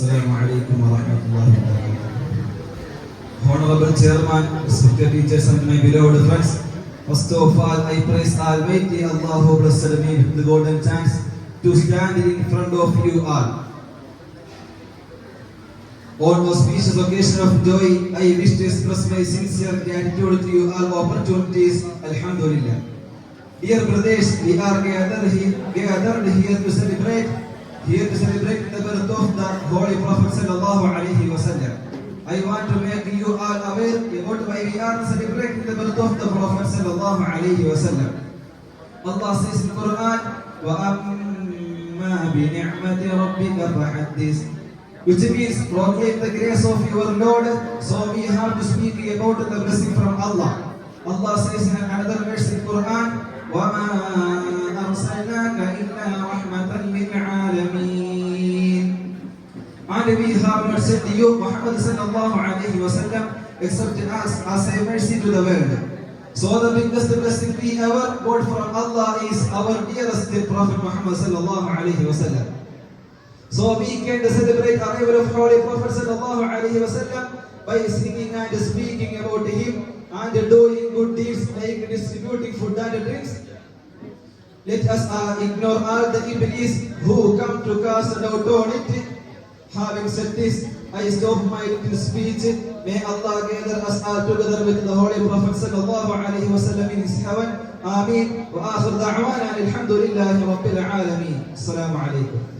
Assalamu alaikum wa rahmatullahi wa barakatuh. Honorable Chairman, respected teachers and my beloved friends, first of all, I praise Almighty Allah who blessed me with the golden chance to stand in front of you all. On auspicious occasion of joy, I wish to express my sincere gratitude to you all opportunities. Alhamdulillah. Dear brothers, we are gathered here to celebrate the birth of the Holy Prophet sallallahu alaihi wasallam. I want to make you all aware about why we are celebrating the birth of the Prophet sallallahu alaihi wasallam. Allah says in the Quran, وَأَمَّا بِنِعْمَةِ رَبِّكَ فَحَدِّثْ, which means proclaim the grace of your Lord. So we have to speak about the blessing from Allah. Allah says in another verse in the Quran, وَمَا أَرْسَلْنَاكَ إِلَّا رَحْمَةً لِلْعَالَمِينَ, and we have not sent you, Muhammad sallallahu alayhi wa sallam, except as a mercy to the world. So the biggest blessing we ever got from Allah is our dearest Prophet Muhammad sallallahu alayhi wa sallam. So we can celebrate the arrival of Holy Prophet sallallahu alayhi wa sallam by singing and speaking about him and doing good deeds like distributing food and drinks. Let us ignore all the Iblis who come to cast doubt on it. Having said this, I stop my little speech. May Allah gather us all together with the Holy Prophet sallallahu alayhi wa sallam in his heaven. Ameen. Wa akhir da'wana alhamdulillahi rabbil alameen. Assalamu alaikum.